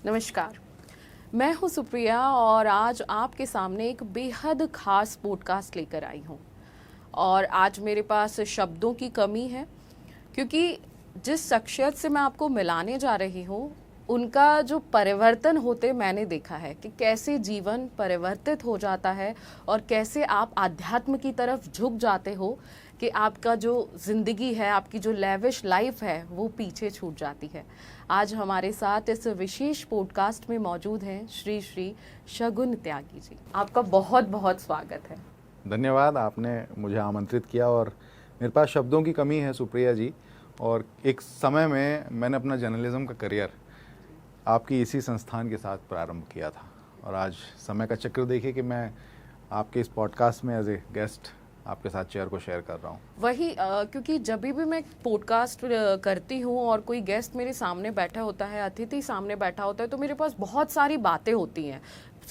नमस्कार, मैं हूं सुप्रिया और आज आपके सामने एक बेहद खास पॉडकास्ट लेकर आई हूं। और आज मेरे पास शब्दों की कमी है क्योंकि जिस शख्सियत से मैं आपको मिलाने जा रही हूं उनका जो परिवर्तन होते मैंने देखा है कि कैसे जीवन परिवर्तित हो जाता है और कैसे आप आध्यात्म की तरफ झुक जाते हो कि आपका जो ज़िंदगी है, आपकी जो लेविश लाइफ है वो पीछे छूट जाती है। आज हमारे साथ इस विशेष पॉडकास्ट में मौजूद हैं श्री श्री शगुन त्यागी जी। आपका बहुत बहुत स्वागत है। धन्यवाद, आपने मुझे आमंत्रित किया और मेरे पास शब्दों की कमी है सुप्रिया जी। और एक समय में मैंने अपना जर्नलिज्म का करियर आपकी इसी संस्थान के साथ प्रारंभ किया था और आज समय का चक्र देखिए कि मैं आपके इस पॉडकास्ट में एज ए गेस्ट आपके साथ चेयर को शेयर कर रहा हूँ। वही क्योंकि जब भी मैं पॉडकास्ट करती हूँ और कोई गेस्ट मेरे सामने बैठा होता है, अतिथि सामने बैठा होता है, तो मेरे पास बहुत सारी बातें होती हैं,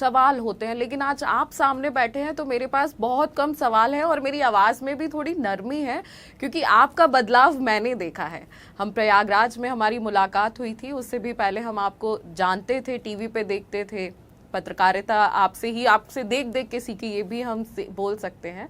सवाल होते हैं। लेकिन आज आप सामने बैठे हैं तो मेरे पास बहुत कम सवाल हैं और मेरी आवाज़ में भी थोड़ी नरमी है क्योंकि आपका बदलाव मैंने देखा है। हम प्रयागराज में हमारी मुलाकात हुई थी, उससे भी पहले हम आपको जानते थे, टीवी पे देखते थे। पत्रकारिता आपसे देख देख के सीखी, ये भी हम बोल सकते हैं।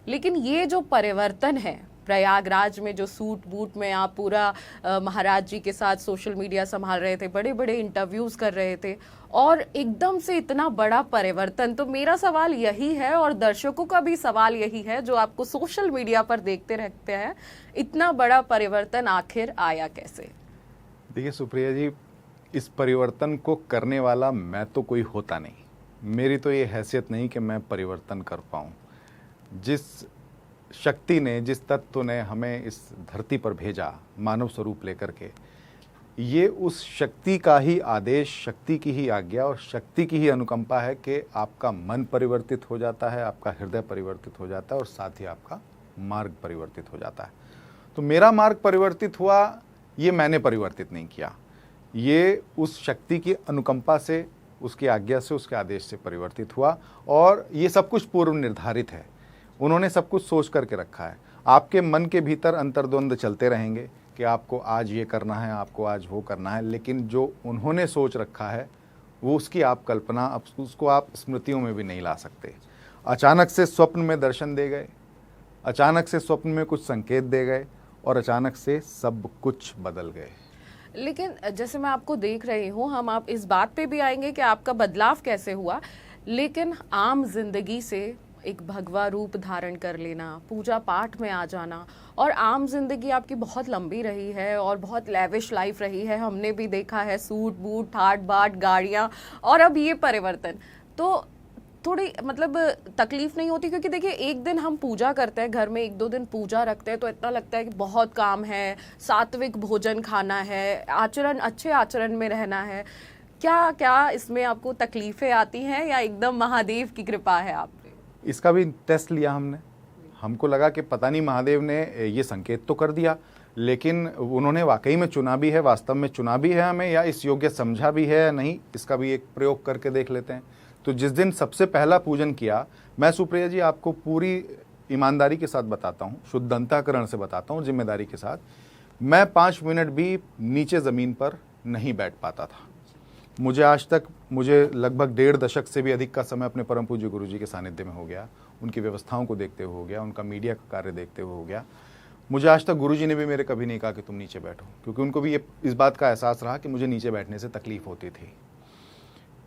लेकिन ये जो परिवर्तन है प्रयागराज में, जो सूट बूट में आप पूरा महाराज जी के साथ सोशल मीडिया संभाल रहे थे, बड़े बड़े इंटरव्यूज कर रहे थे और एकदम से इतना बड़ा परिवर्तन, तो मेरा सवाल यही है और दर्शकों का भी सवाल यही है जो आपको सोशल मीडिया पर देखते रहते हैं, इतना बड़ा परिवर्तन आखिर आया कैसे? देखिए सुप्रिया जी, इस परिवर्तन को करने वाला मैं तो कोई होता नहीं, मेरी तो ये हैसियत नहीं कि मैं परिवर्तन कर पाऊँ। जिस शक्ति ने, जिस तत्व ने हमें इस धरती पर भेजा मानव स्वरूप लेकर के, ये उस शक्ति का ही आदेश, शक्ति की ही आज्ञा और शक्ति की ही अनुकंपा है कि आपका मन परिवर्तित हो जाता है, आपका हृदय परिवर्तित हो जाता है और साथ ही आपका मार्ग परिवर्तित हो जाता है। तो मेरा मार्ग परिवर्तित हुआ, ये मैंने परिवर्तित नहीं किया, ये उस शक्ति की अनुकंपा से, उसकी आज्ञा से, उसके आदेश से परिवर्तित हुआ और ये सब कुछ पूर्व निर्धारित है। उन्होंने सब कुछ सोच करके रखा है। आपके मन के भीतर अंतर्द्वंद चलते रहेंगे कि आपको आज ये करना है, आपको आज वो करना है, लेकिन जो उन्होंने सोच रखा है वो उसकी आप कल्पना, उसको आप स्मृतियों में भी नहीं ला सकते। अचानक से स्वप्न में दर्शन दे गए, अचानक से स्वप्न में कुछ संकेत दे गए और अचानक से सब कुछ बदल गए। लेकिन जैसे मैं आपको देख रही हूँ, हम आप इस बात पे भी आएंगे कि आपका बदलाव कैसे हुआ, लेकिन आम जिंदगी से एक भगवा रूप धारण कर लेना, पूजा पाठ में आ जाना, और आम जिंदगी आपकी बहुत लंबी रही है और बहुत लेविश लाइफ रही है, हमने भी देखा है, सूट बूट, ठाट बाट, गाड़ियाँ, और अब ये परिवर्तन, तो थोड़ी मतलब तकलीफ नहीं होती? क्योंकि देखिए, एक दिन हम पूजा करते हैं घर में, एक दो दिन पूजा रखते हैं तो इतना लगता है कि बहुत काम है, सात्विक भोजन खाना है, आचरण, अच्छे आचरण में रहना है। क्या क्या इसमें आपको तकलीफें आती हैं या एकदम महादेव की कृपा है आप पे? इसका भी टेस्ट लिया हमने। हमको लगा कि पता नहीं महादेव ने ये संकेत तो कर दिया, लेकिन उन्होंने वाकई में चुना भी है, वास्तव में चुना भी है हमें, या इस योग्य समझा भी है या नहीं, इसका भी एक प्रयोग करके देख लेते हैं। तो जिस दिन सबसे पहला पूजन किया, मैं सुप्रिया जी आपको पूरी ईमानदारी के साथ बताता हूँ, शुद्ध अंतःकरण से बताता हूँ, जिम्मेदारी के साथ, मैं 5 मिनट भी नीचे ज़मीन पर नहीं बैठ पाता था। मुझे लगभग 1.5 दशक से भी अधिक का समय अपने परम पूज्य गुरु जी के सानिध्य में हो गया, उनकी व्यवस्थाओं को देखते हुए हो गया, उनका मीडिया का कार्य देखते हुए हो गया। मुझे आज तक गुरु जी ने भी मेरे कभी नहीं कहा कि तुम नीचे बैठो, क्योंकि उनको भी इस बात का एहसास रहा कि मुझे नीचे बैठने से तकलीफ होती थी।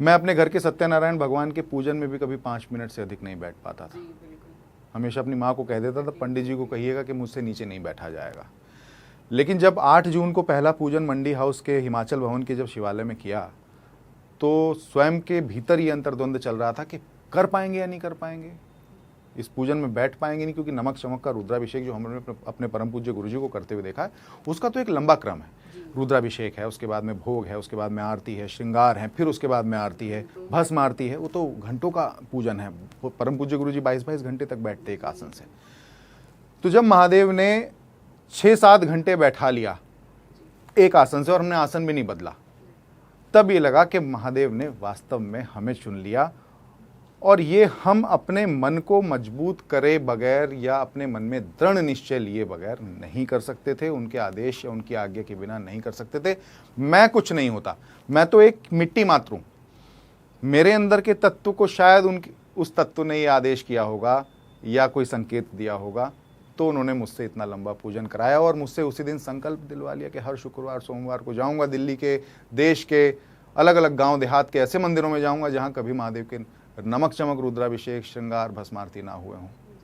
मैं अपने घर के सत्यनारायण भगवान के पूजन में भी कभी 5 मिनट से अधिक नहीं बैठ पाता था। हमेशा अपनी माँ को कह देता था, पंडित जी को कहिएगा कि मुझसे नीचे नहीं बैठा जाएगा। लेकिन जब 8 जून को पहला पूजन मंडी हाउस के हिमाचल भवन के जब शिवालय में किया, तो स्वयं के भीतर ये अंतर्द्वंद चल रहा था कि कर पाएंगे या नहीं कर पाएंगे, इस पूजन में बैठ पाएंगे नहीं, क्योंकि नमक चमक का रुद्राभिषेक जो हमने अपने परम पूज्य गुरुजी को करते हुए देखा है, उसका तो एक लंबा क्रम है। रुद्राभिषेक है, उसके बाद में भोग है, उसके बाद में आरती है, श्रृंगार है, फिर उसके बाद में आरती है, भस्म आरती है, वो तो घंटों का पूजन है। परम पूज्य गुरुजी 22-22 घंटे तक बैठते एक आसन से। तो जब महादेव ने 6-7 घंटे बैठा लिया एक आसन से और हमने आसन भी नहीं बदला, तब ये लगा कि महादेव ने वास्तव में हमें चुन लिया और ये हम अपने मन को मजबूत करे बगैर या अपने मन में दृढ़ निश्चय लिए बगैर नहीं कर सकते थे। उनके आदेश या उनकी आज्ञा के बिना नहीं कर सकते थे। मैं कुछ नहीं होता, मैं तो एक मिट्टी मात्र हूं। मेरे अंदर के तत्व को शायद उस तत्व ने ये आदेश किया होगा या कोई संकेत दिया होगा, तो उन्होंने मुझसे इतना लंबा पूजन कराया और मुझसे उसी दिन संकल्प दिलवा लिया कि हर शुक्रवार सोमवार को जाऊंगा, दिल्ली के, देश के अलग अलग गांव देहात के ऐसे मंदिरों में जाऊंगा जहां कभी महादेव के नमक चमक रुद्राभिषेक श्रृंगार भस्मारती ना हुए हों।